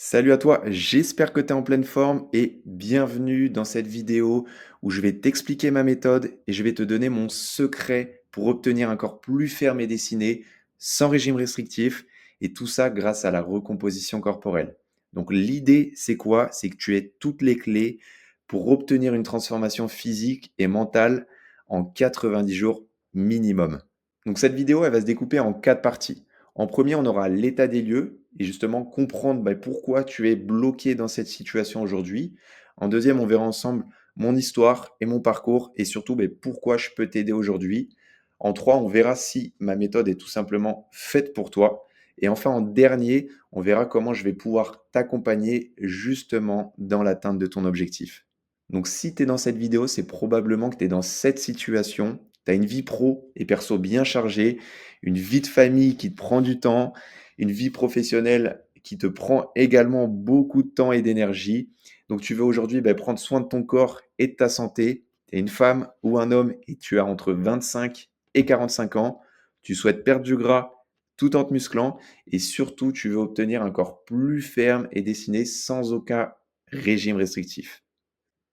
Salut à toi, j'espère que tu es en pleine forme et bienvenue dans cette vidéo où je vais t'expliquer ma méthode et je vais te donner mon secret pour obtenir un corps plus ferme et dessiné, sans régime restrictif, et tout ça grâce à la recomposition corporelle. Donc l'idée, c'est quoi? C'est que tu aies toutes les clés pour obtenir une transformation physique et mentale en 90 jours minimum. Donc cette vidéo, elle va se découper en 4 parties. En premier, on aura l'état des lieux et justement comprendre pourquoi tu es bloqué dans cette situation aujourd'hui. En deuxième, on verra ensemble mon histoire et mon parcours et surtout pourquoi je peux t'aider aujourd'hui. En trois, on verra si ma méthode est tout simplement faite pour toi. Et enfin, en dernier, on verra comment je vais pouvoir t'accompagner justement dans l'atteinte de ton objectif. Donc si tu es dans cette vidéo, c'est probablement que tu es dans cette situation. Tu as une vie pro et perso bien chargée, une vie de famille qui te prend du temps, une vie professionnelle qui te prend également beaucoup de temps et d'énergie. Donc tu veux aujourd'hui prendre soin de ton corps et de ta santé. Tu es une femme ou un homme et tu as entre 25 et 45 ans. Tu souhaites perdre du gras tout en te musclant et surtout tu veux obtenir un corps plus ferme et dessiné sans aucun régime restrictif.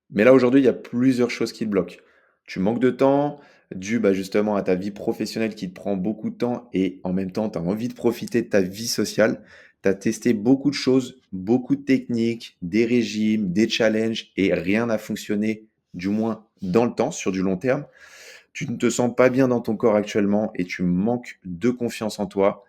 Mais là, aujourd'hui, il y a plusieurs choses qui te bloquent. Tu manques de temps, dû justement à ta vie professionnelle qui te prend beaucoup de temps et en même temps, tu as envie de profiter de ta vie sociale. Tu as testé beaucoup de choses, beaucoup de techniques, des régimes, des challenges et rien n'a fonctionné, du moins dans le temps, sur du long terme. Tu ne te sens pas bien dans ton corps actuellement et tu manques de confiance en toi.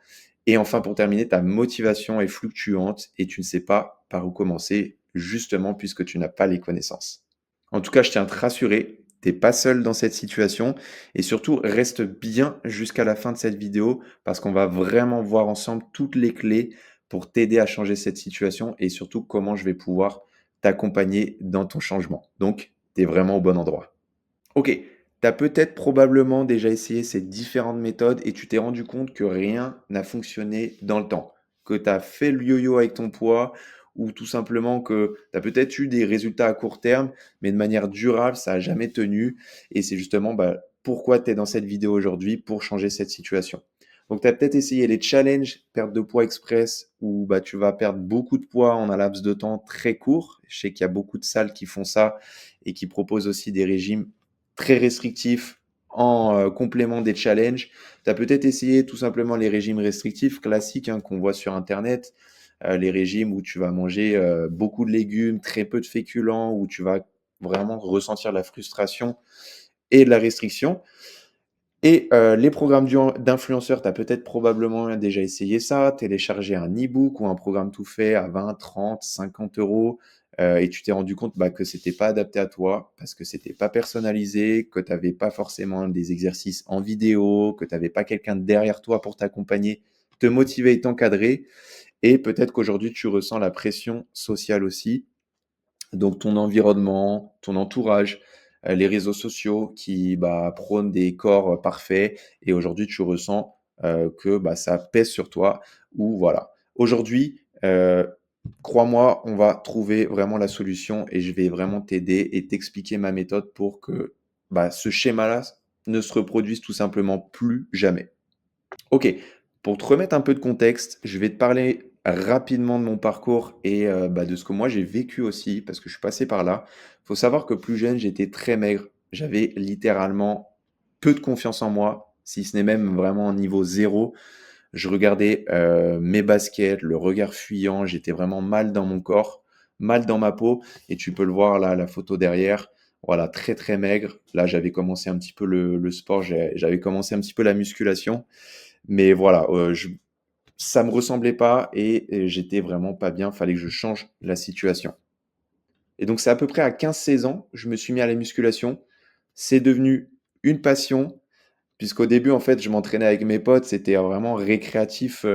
Et enfin, pour terminer, ta motivation est fluctuante et tu ne sais pas par où commencer, justement puisque tu n'as pas les connaissances. En tout cas, je tiens à te rassurer, t'es pas seul dans cette situation et surtout reste bien jusqu'à la fin de cette vidéo parce qu'on va vraiment voir ensemble toutes les clés pour t'aider à changer cette situation et surtout comment je vais pouvoir t'accompagner dans ton changement. Donc, tu es vraiment au bon endroit. Ok, tu as peut-être probablement déjà essayé ces différentes méthodes et tu t'es rendu compte que rien n'a fonctionné dans le temps, que tu as fait le yo-yo avec ton poids ou tout simplement que tu as peut-être eu des résultats à court terme, mais de manière durable, ça n'a jamais tenu. Et c'est justement pourquoi tu es dans cette vidéo aujourd'hui pour changer cette situation. Donc, tu as peut-être essayé les challenges perte de poids express où tu vas perdre beaucoup de poids en un laps de temps très court. Je sais qu'il y a beaucoup de salles qui font ça et qui proposent aussi des régimes très restrictif en complément des challenges. Tu as peut-être essayé tout simplement les régimes restrictifs classiques qu'on voit sur Internet, les régimes où tu vas manger beaucoup de légumes, très peu de féculents, où tu vas vraiment ressentir la frustration et de la restriction. Et les programmes d'influenceurs, tu as peut-être probablement déjà essayé ça, télécharger un e-book ou un programme tout fait à 20, 30, 50 euros et tu t'es rendu compte que c'était pas adapté à toi parce que c'était pas personnalisé, que tu avais pas forcément des exercices en vidéo, que tu avais pas quelqu'un derrière toi pour t'accompagner, te motiver et t'encadrer. Et peut-être qu'aujourd'hui, tu ressens la pression sociale aussi, donc ton environnement, ton entourage, les réseaux sociaux qui prônent des corps parfaits et aujourd'hui tu ressens que ça pèse sur toi ou voilà. Aujourd'hui, crois-moi, on va trouver vraiment la solution et je vais vraiment t'aider et t'expliquer ma méthode pour que ce schéma-là ne se reproduise tout simplement plus jamais. Ok, pour te remettre un peu de contexte, je vais te parler rapidement de mon parcours et de ce que moi j'ai vécu aussi, parce que je suis passé par là. Il faut savoir que plus jeune, j'étais très maigre. J'avais littéralement peu de confiance en moi, si ce n'est même vraiment un niveau zéro. Je regardais mes baskets, le regard fuyant, j'étais vraiment mal dans mon corps, mal dans ma peau, et tu peux le voir là, la photo derrière. Voilà, très très maigre. Là, j'avais commencé un petit peu le sport, j'avais commencé un petit peu la musculation. Mais voilà, ça me ressemblait pas et j'étais vraiment pas bien, fallait que je change la situation. Et donc c'est à peu près à 15-16 ans, je me suis mis à la musculation. C'est devenu une passion, puisqu'au début, en fait, je m'entraînais avec mes potes, c'était vraiment récréatif,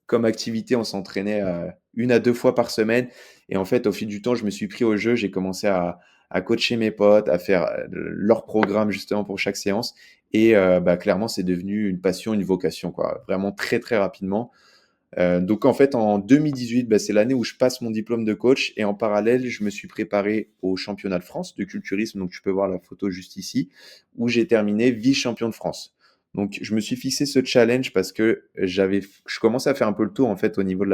comme activité. On s'entraînait, 1 à 2 fois par semaine et en fait, au fil du temps, je me suis pris au jeu. J'ai commencé à coacher mes potes, à faire, leur programme justement pour chaque séance et clairement, c'est devenu une passion, une vocation, quoi. Vraiment très, très rapidement. Donc en fait, en 2018, c'est l'année où je passe mon diplôme de coach et en parallèle, je me suis préparé au championnat de France de culturisme. Donc tu peux voir la photo juste ici, où j'ai terminé vice-champion de France. Donc je me suis fixé ce challenge parce que je commençais à faire un peu le tour en fait au niveau de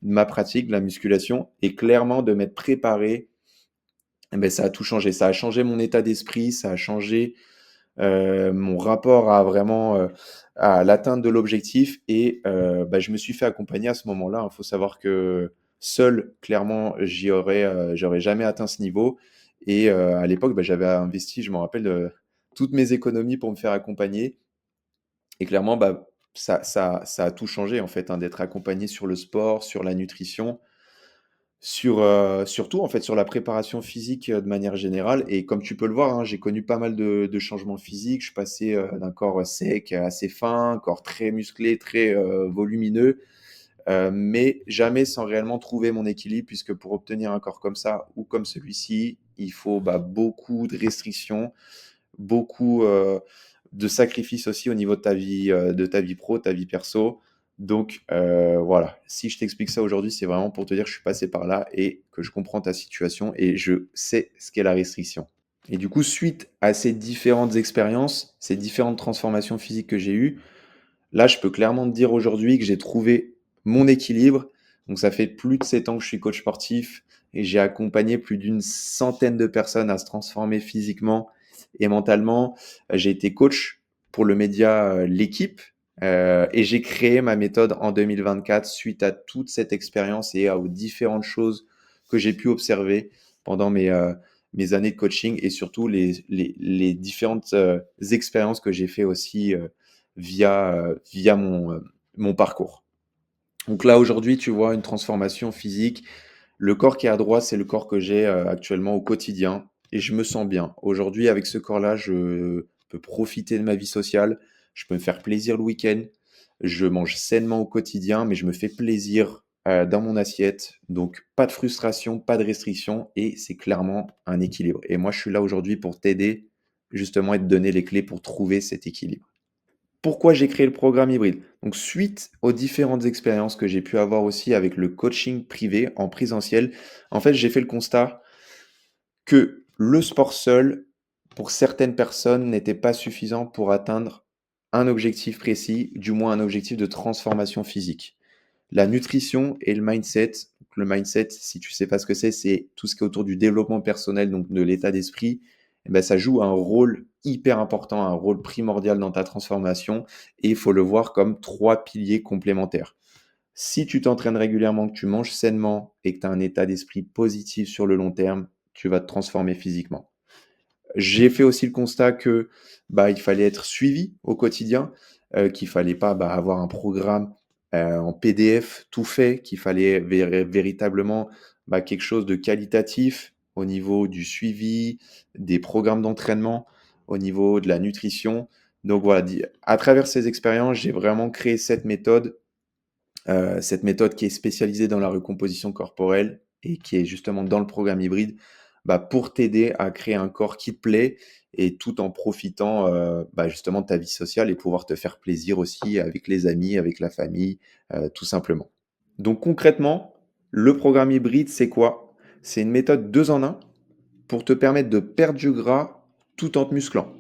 de ma pratique, de la musculation et clairement de m'être préparé, ça a tout changé. Ça a changé mon état d'esprit, ça a changé, mon rapport à vraiment, à l'atteinte de l'objectif et je me suis fait accompagner à ce moment-là. Il faut savoir que seul, clairement, j'aurais jamais atteint ce niveau et à l'époque, j'avais investi, je me rappelle, toutes mes économies pour me faire accompagner et clairement, ça a tout changé, en fait, hein, d'être accompagné sur le sport, sur la nutrition, surtout, en fait, sur la préparation physique, de manière générale et comme tu peux le voir, hein, j'ai connu pas mal de changements physiques. Je suis passé, d'un corps, sec à assez fin, un corps très musclé, très, volumineux, mais jamais sans réellement trouver mon équilibre puisque pour obtenir un corps comme ça ou comme celui-ci, il faut, beaucoup de restrictions, beaucoup, de sacrifices aussi au niveau de ta vie pro, ta vie perso. Donc, voilà, si je t'explique ça aujourd'hui, c'est vraiment pour te dire que je suis passé par là et que je comprends ta situation et je sais ce qu'est la restriction. Et du coup, suite à ces différentes expériences, ces différentes transformations physiques que j'ai eues, là, je peux clairement te dire aujourd'hui que j'ai trouvé mon équilibre. Donc, ça fait plus de 7 ans que je suis coach sportif et j'ai accompagné plus d'une centaine de personnes à se transformer physiquement et mentalement. J'ai été coach pour le média L'équipe et j'ai créé ma méthode en 2024 suite à toute cette expérience et aux différentes choses que j'ai pu observer pendant mes années de coaching et surtout les différentes expériences que j'ai fait aussi via mon parcours. Donc là, aujourd'hui, tu vois une transformation physique. Le corps qui est à droite, c'est le corps que j'ai actuellement au quotidien et je me sens bien. Aujourd'hui, avec ce corps-là, je peux profiter de ma vie sociale, je peux me faire plaisir le week-end, je mange sainement au quotidien, mais je me fais plaisir dans mon assiette. Donc, pas de frustration, pas de restriction et c'est clairement un équilibre. Et moi, je suis là aujourd'hui pour t'aider justement et te donner les clés pour trouver cet équilibre. Pourquoi j'ai créé le programme hybride? Donc, suite aux différentes expériences que j'ai pu avoir aussi avec le coaching privé en présentiel, en fait, j'ai fait le constat que le sport seul, pour certaines personnes, n'était pas suffisant pour atteindre un objectif précis, du moins un objectif de transformation physique. La nutrition et le mindset. Le mindset, si tu sais pas ce que c'est tout ce qui est autour du développement personnel, donc de l'état d'esprit. Ça joue un rôle hyper important, un rôle primordial dans ta transformation et il faut le voir comme trois piliers complémentaires. Si tu t'entraînes régulièrement, que tu manges sainement et que tu as un état d'esprit positif sur le long terme, tu vas te transformer physiquement. J'ai fait aussi le constat que, il fallait être suivi au quotidien, qu'il fallait pas, avoir un programme, en PDF tout fait, qu'il fallait véritablement, quelque chose de qualitatif au niveau du suivi, des programmes d'entraînement, au niveau de la nutrition. Donc voilà, à travers ces expériences, j'ai vraiment créé cette méthode qui est spécialisée dans la recomposition corporelle et qui est justement dans le programme hybride, pour t'aider à créer un corps qui te plaît et tout en profitant justement de ta vie sociale et pouvoir te faire plaisir aussi avec les amis, avec la famille, tout simplement. Donc concrètement, le programme hybride, c'est quoi? C'est une méthode 2 en un pour te permettre de perdre du gras tout en te musclant.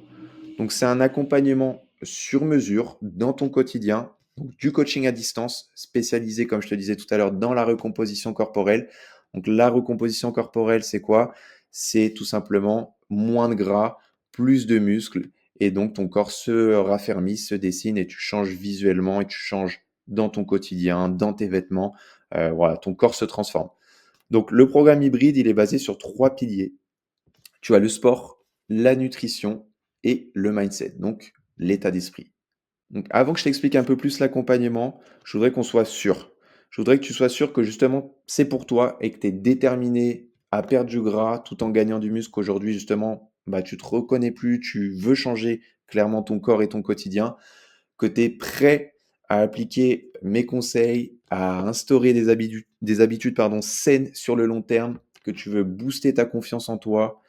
Donc, c'est un accompagnement sur mesure dans ton quotidien, donc du coaching à distance, spécialisé, comme je te disais tout à l'heure, dans la recomposition corporelle. Donc, la recomposition corporelle, c'est quoi? C'est tout simplement moins de gras, plus de muscles, et donc ton corps se raffermit, se dessine, et tu changes visuellement, et tu changes dans ton quotidien, dans tes vêtements. Voilà, ton corps se transforme. Donc, le programme hybride, il est basé sur trois piliers. Tu as le sport, la nutrition et le mindset, donc l'état d'esprit. Donc avant que je t'explique un peu plus l'accompagnement, je voudrais qu'on soit sûr. Je voudrais que tu sois sûr que justement c'est pour toi et que tu es déterminé à perdre du gras tout en gagnant du muscle. Aujourd'hui justement, tu te reconnais plus, tu veux changer clairement ton corps et ton quotidien, que tu es prêt à appliquer mes conseils, à instaurer des habitudes saines sur le long terme, que tu veux booster ta confiance en toi,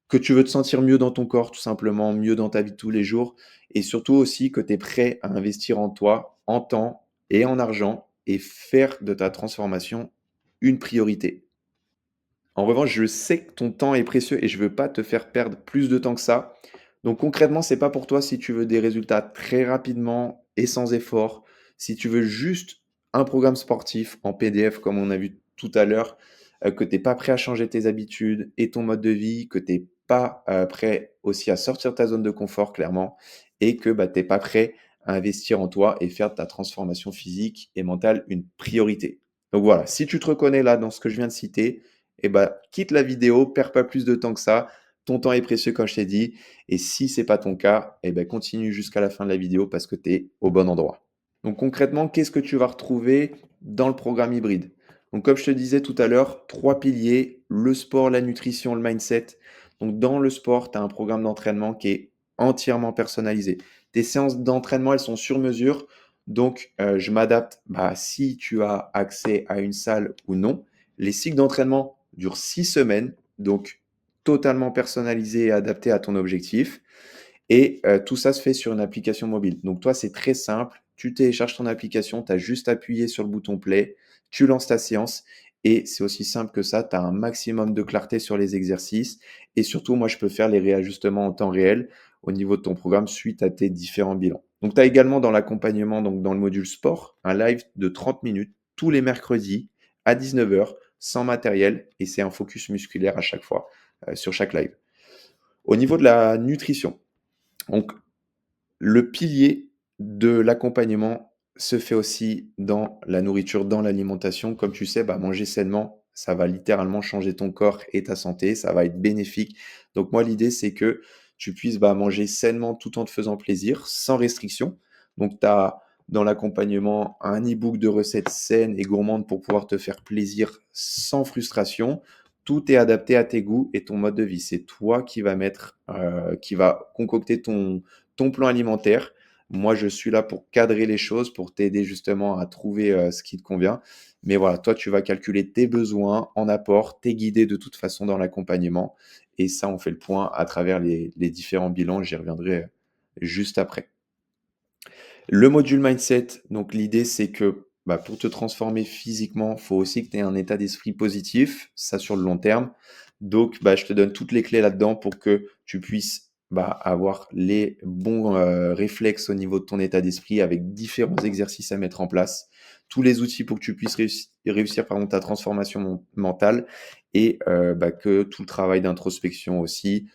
que tu veux te sentir mieux dans ton corps, tout simplement, mieux dans ta vie de tous les jours, et surtout aussi que tu es prêt à investir en toi, en temps et en argent, et faire de ta transformation une priorité. En revanche, je sais que ton temps est précieux et je ne veux pas te faire perdre plus de temps que ça. Donc concrètement, c'est pas pour toi si tu veux des résultats très rapidement et sans effort, si tu veux juste un programme sportif en PDF comme on a vu tout à l'heure, que tu es pas prêt à changer tes habitudes et ton mode de vie, que tu es pas, prêt aussi à sortir de ta zone de confort clairement et que, bah, tu es pas prêt à investir en toi et faire de ta transformation physique et mentale une priorité. Donc voilà, si tu te reconnais là dans ce que je viens de citer, et bah, quitte la vidéo, perds pas plus de temps que ça. Ton temps est précieux comme je t'ai dit et si c'est pas ton cas, et ben continue jusqu'à la fin de la vidéo parce que tu es au bon endroit. Donc concrètement, qu'est-ce que tu vas retrouver dans le programme hybride? Donc comme je te disais tout à l'heure, 3 piliers, le sport, la nutrition, le mindset. Donc dans le sport, tu as un programme d'entraînement qui est entièrement personnalisé. Tes séances d'entraînement, elles sont sur mesure. Donc je m'adapte, bah, si tu as accès à une salle ou non. Les cycles d'entraînement durent 6 semaines, donc totalement personnalisé et adapté à ton objectif. Et tout ça se fait sur une application mobile. Donc toi, c'est très simple. Tu télécharges ton application, tu as juste appuyé sur le bouton play, tu lances ta séance et c'est aussi simple que ça. Tu as un maximum de clarté sur les exercices et surtout, moi, je peux faire les réajustements en temps réel au niveau de ton programme suite à tes différents bilans. Donc tu as également dans l'accompagnement, donc dans le module sport, un live de 30 minutes tous les mercredis à 19 heures sans matériel et c'est un focus musculaire à chaque fois sur chaque live. Au niveau de la nutrition, donc le pilier de l'accompagnement se fait aussi dans la nourriture, dans l'alimentation. Comme tu sais, bah, manger sainement, ça va littéralement changer ton corps et ta santé, ça va être bénéfique. Donc moi, l'idée, c'est que tu puisses bah, manger sainement tout en te faisant plaisir, sans restriction. Donc tu as dans l'accompagnement un e-book de recettes saines et gourmandes pour pouvoir te faire plaisir sans frustration. Tout est adapté à tes goûts et ton mode de vie. C'est toi qui va qui va concocter ton plan alimentaire. Moi, je suis là pour cadrer les choses, pour t'aider justement à trouver ce qui te convient. Mais voilà, toi, tu vas calculer tes besoins en apport, t'es guidé de toute façon dans l'accompagnement. Et ça, on fait le point à travers les différents bilans. J'y reviendrai juste après. Le module mindset, donc l'idée, c'est que bah, pour te transformer physiquement, il faut aussi que tu aies un état d'esprit positif, ça sur le long terme. Donc, bah, je te donne toutes les clés là-dedans pour que tu puisses bah, avoir les bons réflexes au niveau de ton état d'esprit avec différents exercices à mettre en place, tous les outils pour que tu puisses réussir pardon, ta transformation mentale et bah, que tout le travail d'introspection aussi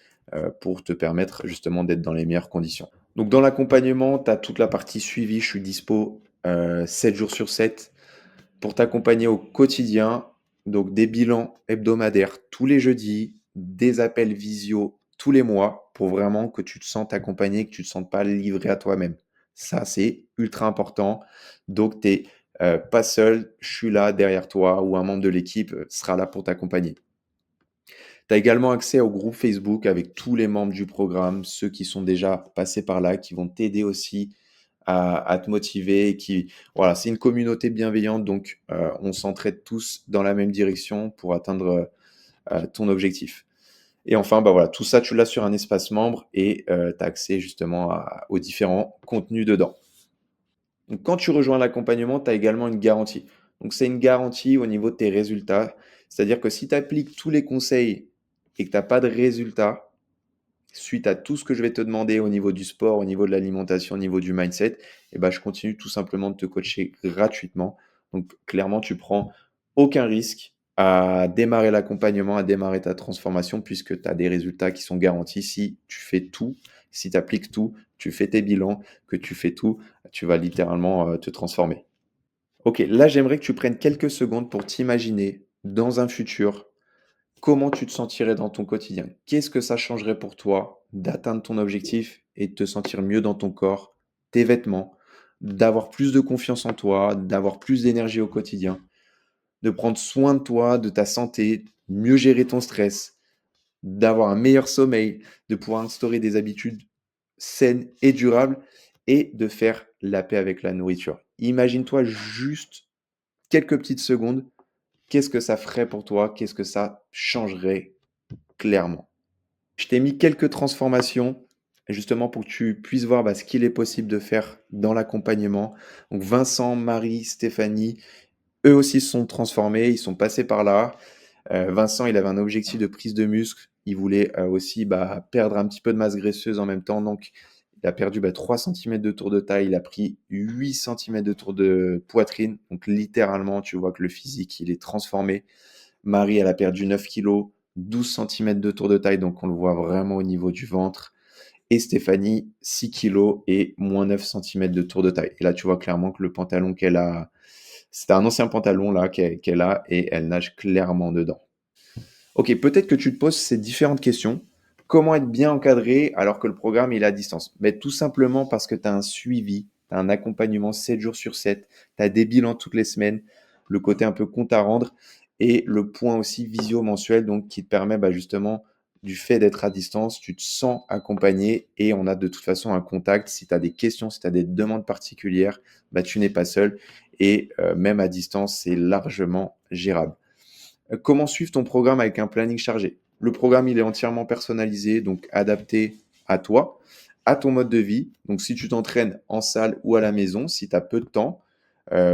pour te permettre justement d'être dans les meilleures conditions. Donc dans l'accompagnement, tu as toute la partie suivi. Je suis dispo 7 jours sur 7 pour t'accompagner au quotidien. Donc des bilans hebdomadaires tous les jeudis, des appels visio tous les mois pour vraiment que tu te sentes accompagné, que tu ne te sentes pas livré à toi-même. Ça, c'est ultra important. Donc tu n'es pas seul, je suis là derrière toi ou un membre de l'équipe sera là pour t'accompagner. Tu as également accès au groupe Facebook avec tous les membres du programme, ceux qui sont déjà passés par là, qui vont t'aider aussi à te motiver. Voilà, c'est une communauté bienveillante, donc on s'entraide tous dans la même direction pour atteindre ton objectif. Et enfin, bah voilà, tout ça, tu l'as sur un espace membre et tu as accès justement aux différents contenus dedans. Donc, quand tu rejoins l'accompagnement, tu as également une garantie. Donc, c'est une garantie au niveau de tes résultats. C'est-à-dire que si tu appliques tous les conseils et que tu n'as pas de résultats, suite à tout ce que je vais te demander au niveau du sport, au niveau de l'alimentation, au niveau du mindset, eh ben, je continue tout simplement de te coacher gratuitement. Donc, clairement, tu prends aucun risque à démarrer l'accompagnement, à démarrer ta transformation, puisque tu as des résultats qui sont garantis si tu fais tout, si tu appliques tout, tu fais tes bilans, que tu fais tout, tu vas littéralement te transformer. Ok, là, j'aimerais que tu prennes quelques secondes pour t'imaginer dans un futur. Comment tu te sentirais dans ton quotidien? Qu'est-ce que ça changerait pour toi d'atteindre ton objectif et de te sentir mieux dans ton corps, tes vêtements, d'avoir plus de confiance en toi, d'avoir plus d'énergie au quotidien, de prendre soin de toi, de ta santé, mieux gérer ton stress, d'avoir un meilleur sommeil, de pouvoir instaurer des habitudes saines et durables et de faire la paix avec la nourriture. Imagine-toi juste quelques petites secondes. Qu'est-ce que ça ferait pour toi? Qu'est-ce que ça changerait clairement? Je t'ai mis quelques transformations, justement pour que tu puisses voir bah, ce qu'il est possible de faire dans l'accompagnement. Donc Vincent, Marie, Stéphanie, eux aussi se sont transformés, ils sont passés par là. Vincent, il avait un objectif de prise de muscle. Il voulait aussi bah, perdre un petit peu de masse graisseuse en même temps. Donc, il a perdu 3 centimètres de tour de taille, il a pris 8 centimètres de tour de poitrine. Donc littéralement, tu vois que le physique, il est transformé. Marie, elle a perdu 9 kilos, 12 centimètres de tour de taille, donc on le voit vraiment au niveau du ventre. Et Stéphanie, 6 kilos et moins 9 centimètres de tour de taille. Et là, tu vois clairement que le pantalon qu'elle a, c'était un ancien pantalon là qu'elle a et elle nage clairement dedans. Ok, peut-être que tu te poses ces différentes questions. Comment être bien encadré alors que le programme il est à distance? Mais tout simplement parce que tu as un suivi, tu as un accompagnement 7 jours sur 7, tu as des bilans toutes les semaines, le côté un peu compte à rendre et le point aussi visio mensuel donc qui te permet justement du fait d'être à distance, tu te sens accompagné et on a de toute façon un contact. Si tu as des questions, si tu as des demandes particulières, tu n'es pas seul et même à distance, c'est largement gérable. Comment suivre ton programme avec un planning chargé? Le programme, il est entièrement personnalisé, donc adapté à toi, à ton mode de vie. Donc, si tu t'entraînes en salle ou à la maison, si tu as peu de temps,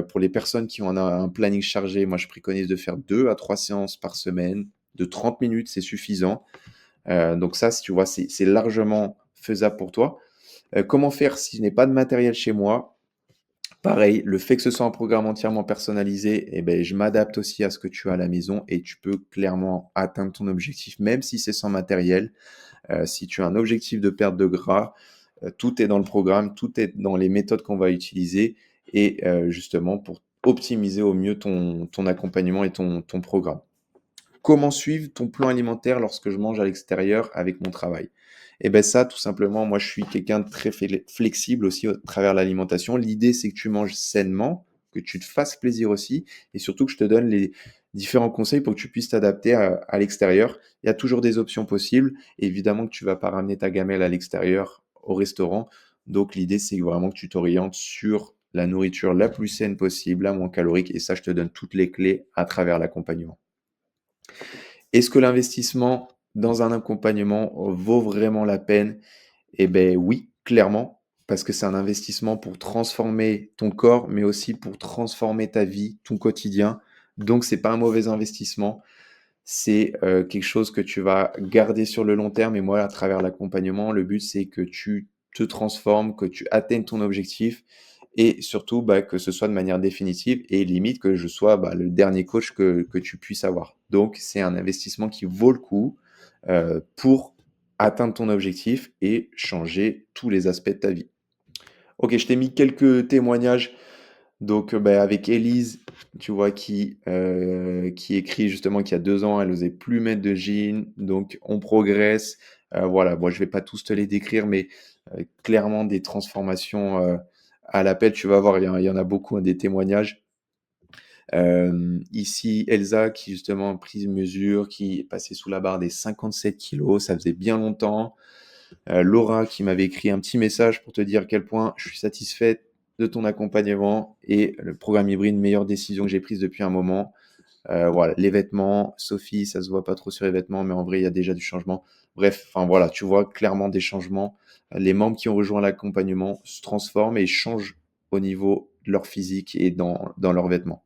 pour les personnes qui ont un planning chargé, moi, je préconise de faire 2 à 3 séances par semaine de 30 minutes, c'est suffisant. Donc ça, si tu vois, c'est largement faisable pour toi. Comment faire si je n'ai pas de matériel chez moi? Pareil, le fait que ce soit un programme entièrement personnalisé, je m'adapte aussi à ce que tu as à la maison et tu peux clairement atteindre ton objectif, même si c'est sans matériel. Si tu as un objectif de perte de gras, tout est dans le programme, tout est dans les méthodes qu'on va utiliser et justement pour optimiser au mieux ton accompagnement et ton programme. Comment suivre ton plan alimentaire lorsque je mange à l'extérieur avec mon travail? Et ben ça, tout simplement, moi, je suis quelqu'un de très flexible aussi au travers de l'alimentation. L'idée, c'est que tu manges sainement, que tu te fasses plaisir aussi, et surtout que je te donne les différents conseils pour que tu puisses t'adapter à l'extérieur. Il y a toujours des options possibles. Évidemment que tu vas pas ramener ta gamelle à l'extérieur au restaurant. Donc, l'idée, c'est vraiment que tu t'orientes sur la nourriture la plus saine possible, la moins calorique. Et ça, je te donne toutes les clés à travers l'accompagnement. Est-ce que l'investissement dans un accompagnement vaut vraiment la peine? Eh bien oui, clairement, parce que c'est un investissement pour transformer ton corps, mais aussi pour transformer ta vie, ton quotidien. Donc c'est pas un mauvais investissement, c'est, quelque chose que tu vas garder sur le long terme et moi à travers l'accompagnement, le but c'est que tu te transformes, que tu atteignes ton objectif et surtout, que ce soit de manière définitive et limite que je sois, le dernier coach que tu puisses avoir. Donc c'est un investissement qui vaut le coup, pour atteindre ton objectif et changer tous les aspects de ta vie. OK, je t'ai mis quelques témoignages donc, avec Élise, tu vois, qui écrit justement qu'il y a 2 ans, elle osait plus mettre de jeans, donc on progresse. Voilà, moi je vais pas tous te les décrire, mais clairement des transformations, à l'appel. Tu vas voir, il y en a beaucoup, hein, des témoignages. Ici, Elsa qui justement a pris mesure, qui est passée sous la barre des 57 kilos, ça faisait bien longtemps. Laura qui m'avait écrit un petit message pour te dire à quel point je suis satisfaite de ton accompagnement et le programme hybride, meilleure décision que j'ai prise depuis un moment. Voilà, les vêtements, Sophie, ça se voit pas trop sur les vêtements, mais en vrai, il y a déjà du changement. Bref, enfin voilà, tu vois clairement des changements. Les membres qui ont rejoint l'accompagnement se transforment et changent au niveau de leur physique et dans leurs vêtements.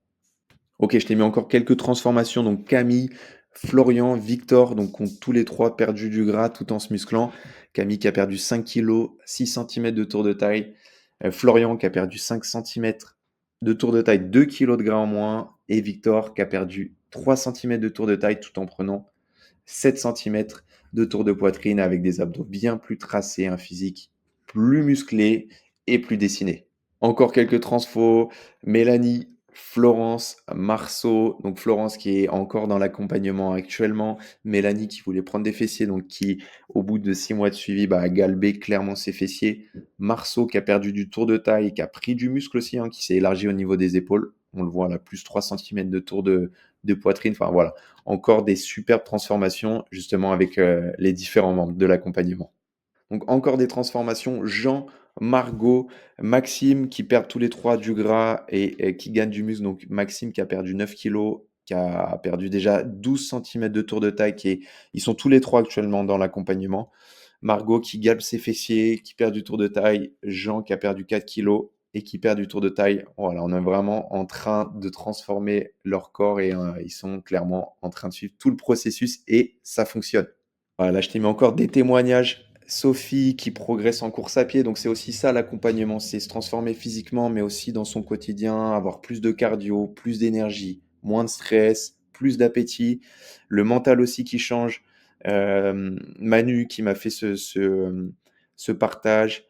Ok, je t'ai mis encore quelques transformations. Donc Camille, Florian, Victor, donc ont tous les trois perdu du gras tout en se musclant. Camille qui a perdu 5 kilos, 6 centimètres de tour de taille. Florian qui a perdu 5 centimètres de tour de taille, 2 kilos de gras en moins. Et Victor qui a perdu 3 centimètres de tour de taille tout en prenant 7 centimètres de tour de poitrine avec des abdos bien plus tracés, un physique plus musclé et plus dessiné. Encore quelques transfos. Mélanie, Florence, Marceau. Donc Florence qui est encore dans l'accompagnement actuellement. Mélanie qui voulait prendre des fessiers, donc qui, au bout de 6 mois de suivi, a galbé clairement ses fessiers. Marceau qui a perdu du tour de taille, qui a pris du muscle aussi, hein, qui s'est élargi au niveau des épaules. On le voit là, plus 3 centimètres de tour de poitrine. Enfin voilà, encore des superbes transformations justement avec les différents membres de l'accompagnement. Donc encore des transformations, Jean, Margot, Maxime qui perdent tous les trois du gras et qui gagnent du muscle. Donc Maxime qui a perdu 9 kilos, qui a perdu déjà 12 centimètres de tour de taille, ils sont tous les trois actuellement dans l'accompagnement. Margot qui galbe ses fessiers, qui perd du tour de taille. Jean qui a perdu 4 kilos et qui perd du tour de taille. Voilà, on est vraiment en train de transformer leur corps et ils sont clairement en train de suivre tout le processus et ça fonctionne. Voilà, là, je t'ai mis encore des témoignages Sophie qui progresse en course à pied, donc c'est aussi ça l'accompagnement, c'est se transformer physiquement, mais aussi dans son quotidien, avoir plus de cardio, plus d'énergie, moins de stress, plus d'appétit. Le mental aussi qui change. Manu qui m'a fait ce partage.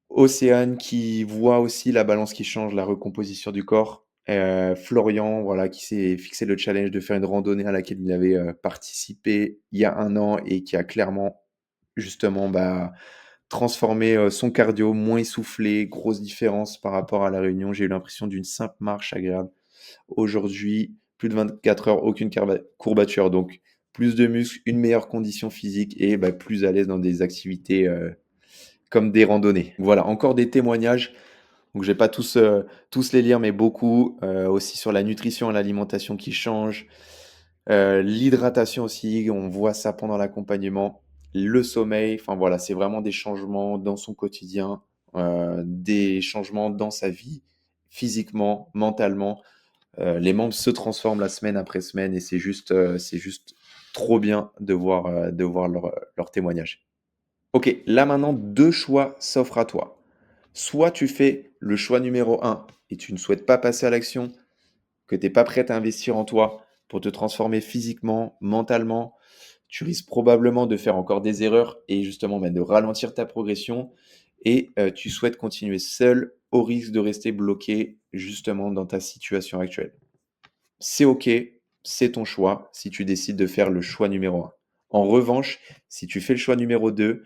Océane qui voit aussi la balance qui change, la recomposition du corps. Florian, voilà, qui s'est fixé le challenge de faire une randonnée à laquelle il avait participé il y a 1 an et qui a clairement justement bah, transformé son cardio, moins essoufflé, grosse différence par rapport à la réunion. J'ai eu l'impression d'une simple marche agréable. Aujourd'hui, plus de 24 heures, aucune courbature, donc plus de muscles, une meilleure condition physique et bah, plus à l'aise dans des activités comme des randonnées. Voilà, encore des témoignages. Donc je vais pas tous les lire, mais beaucoup. Aussi sur la nutrition et l'alimentation qui changent. L'hydratation aussi, on voit ça pendant l'accompagnement. Le sommeil, enfin voilà, c'est vraiment des changements dans son quotidien, des changements dans sa vie, physiquement, mentalement. Les membres se transforment la semaine après semaine et c'est juste trop bien de voir leur témoignage. Ok, là maintenant, deux choix s'offrent à toi. Soit tu fais le choix numéro un et tu ne souhaites pas passer à l'action, que tu n'es pas prête à investir en toi pour te transformer physiquement, mentalement. Tu risques probablement de faire encore des erreurs et justement de ralentir ta progression et tu souhaites continuer seul au risque de rester bloqué justement dans ta situation actuelle. C'est OK, c'est ton choix si tu décides de faire le choix numéro un. En revanche, si tu fais le choix numéro 2,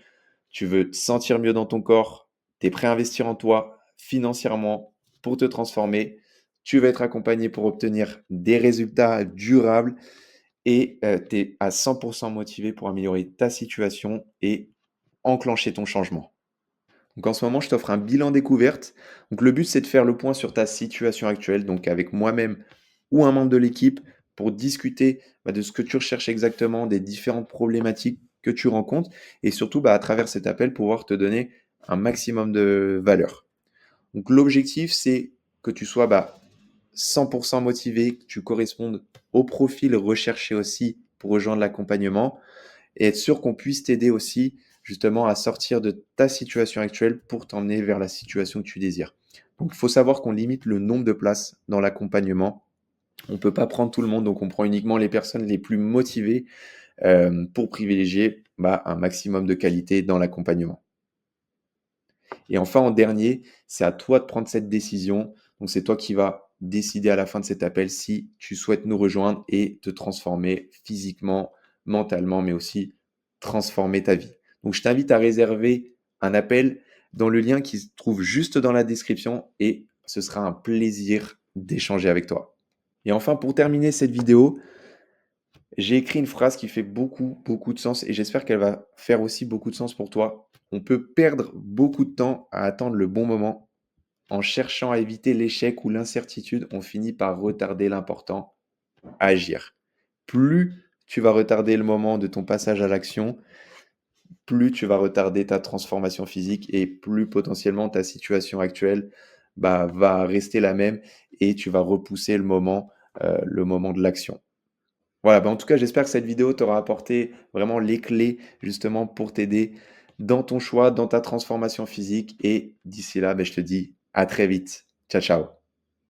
tu veux te sentir mieux dans ton corps, tu es prêt à investir en toi financièrement pour te transformer, tu vas être accompagné pour obtenir des résultats durables et tu es à 100% motivé pour améliorer ta situation et enclencher ton changement. Donc en ce moment, je t'offre un bilan découverte. Donc le but, c'est de faire le point sur ta situation actuelle, donc avec moi-même ou un membre de l'équipe, pour discuter de ce que tu recherches exactement, des différentes problématiques que tu rencontres, et surtout à travers cet appel, pouvoir te donner un maximum de valeur. Donc l'objectif, c'est que tu sois 100% motivé, que tu correspondes au profil recherché aussi pour rejoindre l'accompagnement et être sûr qu'on puisse t'aider aussi justement à sortir de ta situation actuelle pour t'emmener vers la situation que tu désires. Donc il faut savoir qu'on limite le nombre de places dans l'accompagnement. On ne peut pas prendre tout le monde, donc on prend uniquement les personnes les plus motivées pour privilégier un maximum de qualité dans l'accompagnement. Et enfin, en dernier, c'est à toi de prendre cette décision. Donc, c'est toi qui vas décider à la fin de cet appel si tu souhaites nous rejoindre et te transformer physiquement, mentalement, mais aussi transformer ta vie. Donc, je t'invite à réserver un appel dans le lien qui se trouve juste dans la description et ce sera un plaisir d'échanger avec toi. Et enfin, pour terminer cette vidéo, j'ai écrit une phrase qui fait beaucoup de sens et j'espère qu'elle va faire aussi beaucoup de sens pour toi. On peut perdre beaucoup de temps à attendre le bon moment. En cherchant à éviter l'échec ou l'incertitude, on finit par retarder l'important, agir. Plus tu vas retarder le moment de ton passage à l'action, plus tu vas retarder ta transformation physique et plus potentiellement ta situation actuelle va rester la même et tu vas repousser le moment de l'action. Voilà, en tout cas, j'espère que cette vidéo t'aura apporté vraiment les clés justement pour t'aider dans ton choix, dans ta transformation physique. Et d'ici là, je te dis à très vite. Ciao, ciao.